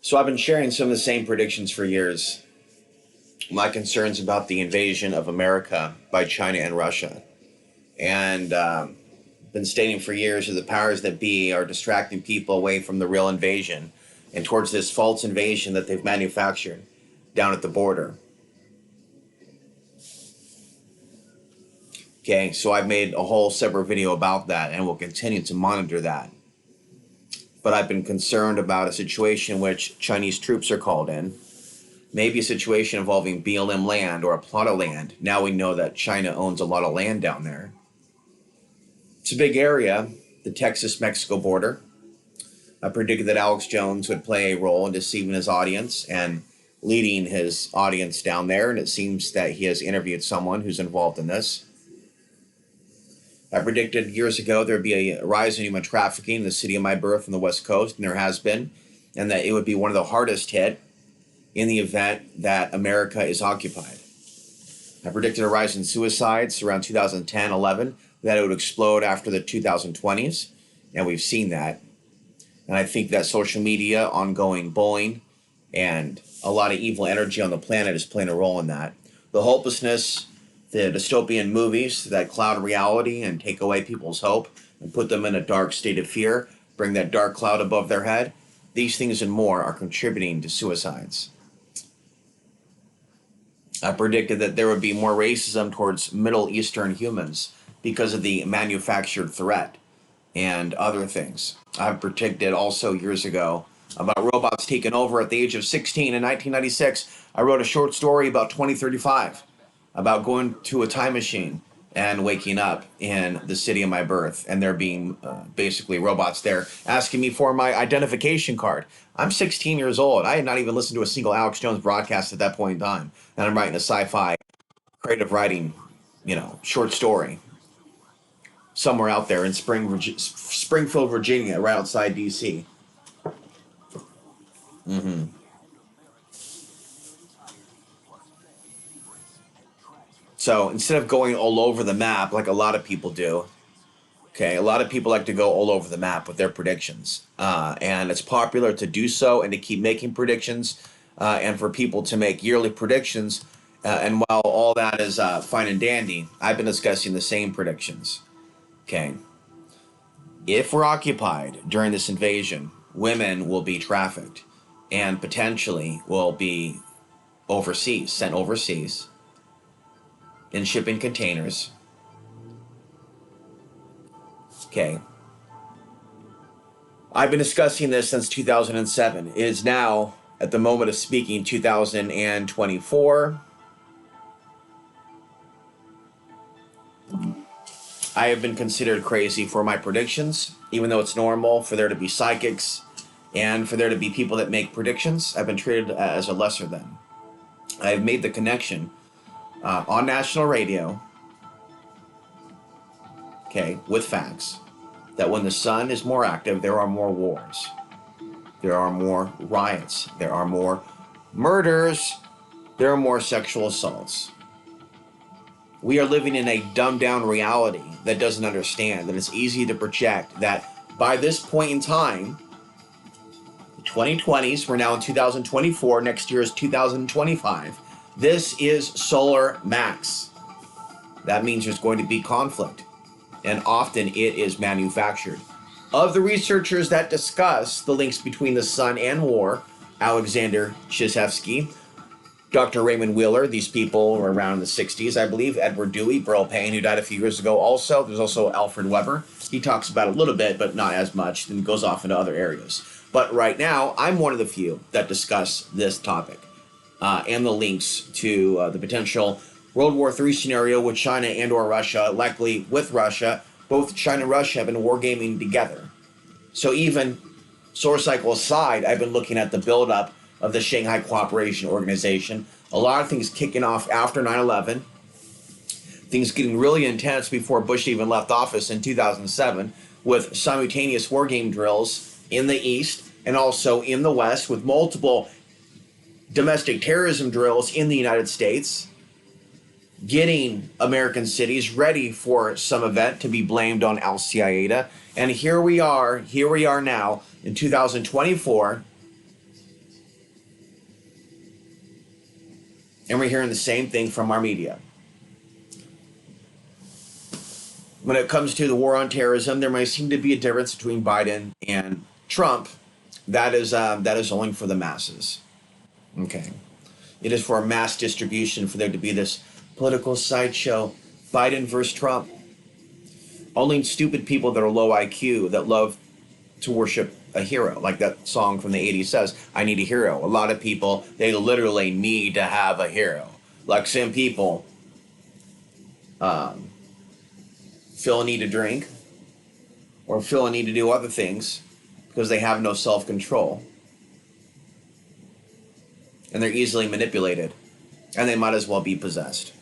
So I've been sharing some of the same predictions for years. My concerns about the invasion of America by China and Russia. And been stating for years that the powers that be are distracting people away from the real invasion and towards this false invasion that they've manufactured down at the border. Okay, so I've made a whole separate video about that and will continue to monitor that. But I've been concerned about a situation in which Chinese troops are called in, maybe a situation involving BLM land or a plot of land. Now we know that China owns a lot of land down there. It's a big area, the Texas-Mexico border. I predicted that Alex Jones would play a role in deceiving his audience and leading his audience down there, and it seems that he has interviewed someone who's involved in this. I predicted years ago there'd be a rise in human trafficking in the city of my birth on the West Coast, and there has been, and that it would be one of the hardest hit in the event that America is occupied. I predicted a rise in suicides around 2010-11, that it would explode after the 2020s, and we've seen that. And I think that social media, ongoing bullying, and a lot of evil energy on the planet is playing a role in that. The hopelessness, the dystopian movies that cloud reality and take away people's hope and put them in a dark state of fear, bring that dark cloud above their head, these things and more are contributing to suicides. I predicted that there would be more racism towards Middle Eastern humans because of the manufactured threat and other things. I predicted also years ago about robots taking over at the age of 16 in 1996. I wrote a short story about 2035, about going to a time machine and waking up in the city of my birth, and there being basically robots there asking me for my identification card. I'm 16 years old. I had not even listened to a single Alex Jones broadcast at that point in time, and I'm writing a sci-fi creative writing, short story somewhere out there in Springfield, Virginia, right outside D.C. So instead of going all over the map like a lot of people do, okay, a lot of people like to go all over the map with their predictions. And it's popular to do so and to keep making predictions and for people to make yearly predictions. And while all that is fine and dandy, I've been discussing the same predictions. Okay. If we're occupied during this invasion, women will be trafficked and potentially will be sent overseas in shipping containers. Okay. I've been discussing this since 2007. It is now, at the moment of speaking, 2024. I have been considered crazy for my predictions, even though it's normal for there to be psychics and for there to be people that make predictions. I've been treated as a lesser than. I've made the connection on national radio, okay, with facts, that when the sun is more active, there are more wars. There are more riots. There are more murders. There are more sexual assaults. We are living in a dumbed-down reality that doesn't understand that it's easy to project that by this point in time, the 2020s, we're now in 2024, next year is 2025, this is solar max. That means there's going to be conflict, and often it is manufactured. Of the researchers that discuss the links between the sun and war, Alexander Chizhevsky, Dr. Raymond Wheeler, these people were around in the 60s, I believe. Edward Dewey, Burl Payne, who died a few years ago also. There's also Alfred Weber. He talks about it a little bit, but not as much, and goes off into other areas. But right now, I'm one of the few that discuss this topic and the links to the potential World War III scenario with China and or Russia, likely with Russia. Both China and Russia have been wargaming together. So even solar cycle aside, I've been looking at the buildup of the Shanghai Cooperation Organization. A lot of things kicking off after 9/11. Things getting really intense before Bush even left office in 2007 with simultaneous wargame drills in the East and also in the West with multiple domestic terrorism drills in the United States, getting American cities ready for some event to be blamed on Al-Qaeda. And here we are now in 2024, And we're hearing the same thing from our media. When it comes to the war on terrorism, there might seem to be a difference between Biden and Trump. That is only for the masses. Okay. It is for a mass distribution for there to be this political sideshow, Biden versus Trump. Only stupid people that are low IQ that love to worship a hero, like that song from the 80s says, I need a hero. A lot of people, they literally need to have a hero. Like some people feel a need to drink or feel a need to do other things because they have no self-control. And they're easily manipulated. And they might as well be possessed.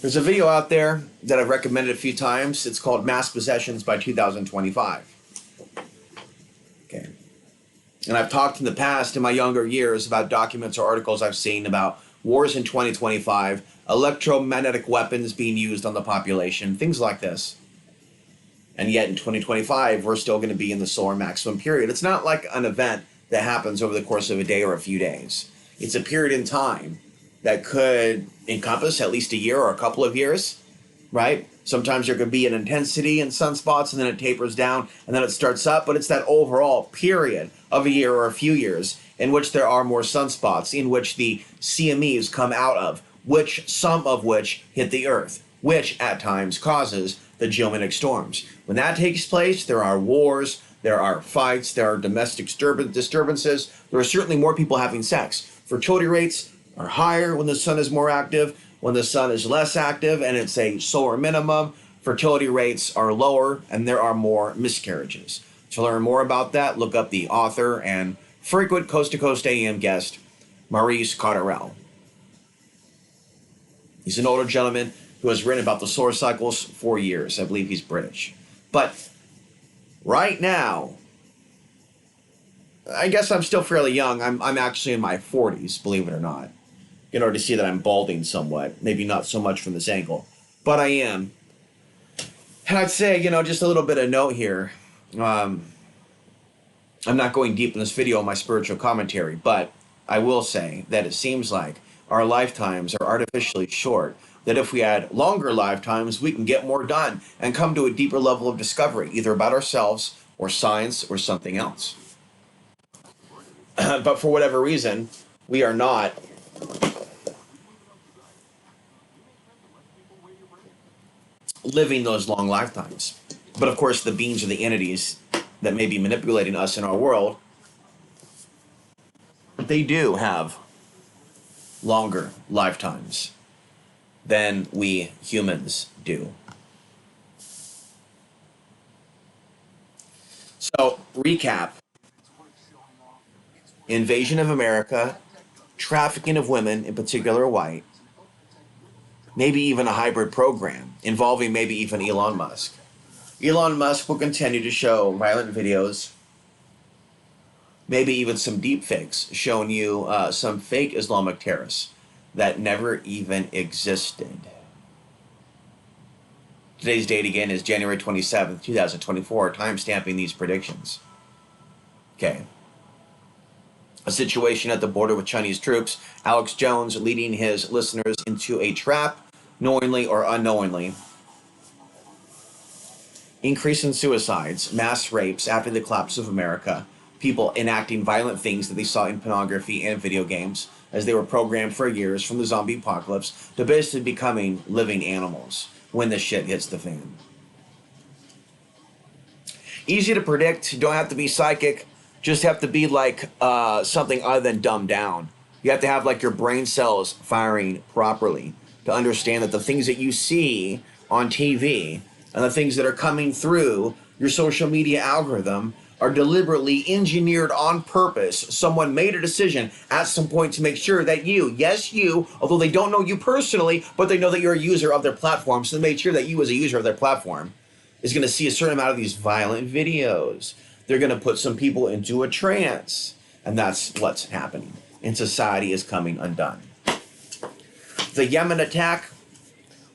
There's a video out there that I've recommended a few times. It's called Mass Possessions by 2025. Okay. And I've talked in the past, in my younger years, about documents or articles I've seen about wars in 2025, electromagnetic weapons being used on the population, things like this. And yet in 2025, we're still going to be in the solar maximum period. It's not like an event that happens over the course of a day or a few days. It's a period in time that could encompass at least a year or a couple of years, right? Sometimes there could be an intensity in sunspots and then it tapers down and then it starts up, but it's that overall period of a year or a few years in which there are more sunspots, in which the CMEs come out of, some of which hit the Earth, which at times causes the geomagnetic storms. When that takes place, there are wars, there are fights, there are domestic disturbances. There are certainly more people having sex. Fertility rates are higher when the sun is more active. When the sun is less active and it's a solar minimum, fertility rates are lower and there are more miscarriages. To learn more about that, look up the author and frequent Coast to Coast AM guest, Maurice Cotterell. He's an older gentleman who has written about the solar cycles for years. I believe he's British. But right now, I guess I'm still fairly young. I'm actually in my 40s, believe it or not. You can already see that I'm balding somewhat. Maybe not so much from this angle, but I am. And I'd say, just a little bit of note here. I'm not going deep in this video on my spiritual commentary, but I will say that it seems like our lifetimes are artificially short, that if we had longer lifetimes, we can get more done and come to a deeper level of discovery, either about ourselves or science or something else. But for whatever reason, we are not living those long lifetimes. But of course, the beings are the entities that may be manipulating us in our world. They do have longer lifetimes than we humans do. So, recap. Invasion of America, trafficking of women, in particular white, maybe even a hybrid program involving maybe even Elon Musk. Elon Musk will continue to show violent videos, maybe even some deep fakes showing you some fake Islamic terrorists that never even existed. Today's date again is January 27th, 2024, time-stamping these predictions. Okay. A situation at the border with Chinese troops, Alex Jones leading his listeners into a trap, knowingly or unknowingly. Increase in suicides, mass rapes after the collapse of America, people enacting violent things that they saw in pornography and video games as they were programmed for years from the zombie apocalypse to basically becoming living animals when the shit hits the fan. Easy to predict, you don't have to be psychic, just have to be like something other than dumbed down. You have to have like your brain cells firing properly to understand that the things that you see on TV and the things that are coming through your social media algorithm are deliberately engineered on purpose. Someone made a decision at some point to make sure that you, although they don't know you personally, but they know that you're a user of their platform, so they made sure that you as a user of their platform is going to see a certain amount of these violent videos. They're going to put some people into a trance, and that's what's happening. And society is coming undone. The Yemen attack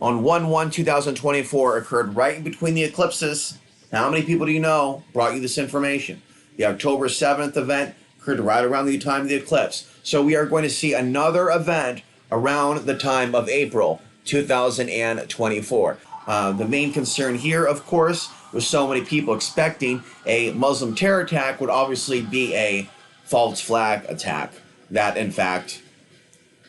on 1/1/2024 occurred right in between the eclipses. How many people do you know brought you this information? The October 7th event occurred right around the time of the eclipse. So we are going to see another event around the time of April 2024. The main concern here, of course, with so many people expecting a Muslim terror attack would obviously be a false flag attack that, in fact,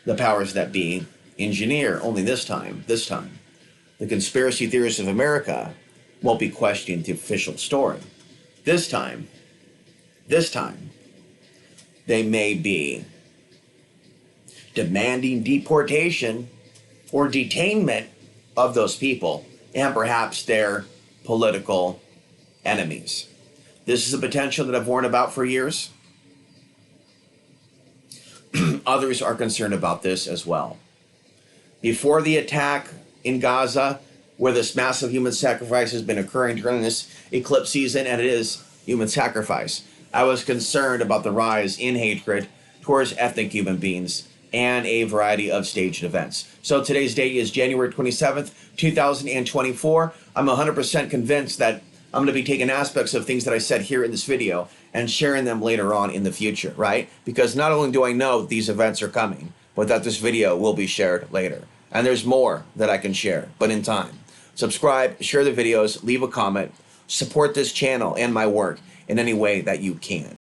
the powers that be engineer. Only this time, the conspiracy theorists of America won't be questioning the official story. This time, they may be demanding deportation or detainment of those people and perhaps their political enemies. This is a potential that I've warned about for years. Others are concerned about this as well. Before the attack in Gaza, where this massive human sacrifice has been occurring during this eclipse season, and it is human sacrifice, I was concerned about the rise in hatred towards ethnic human beings and a variety of staged events. So today's date is January 27th, 2024. I'm 100% convinced that I'm going to be taking aspects of things that I said here in this video and sharing them later on in the future, right? Because not only do I know these events are coming, but that this video will be shared later. And there's more that I can share, but in time. Subscribe, share the videos, leave a comment, support this channel and my work in any way that you can.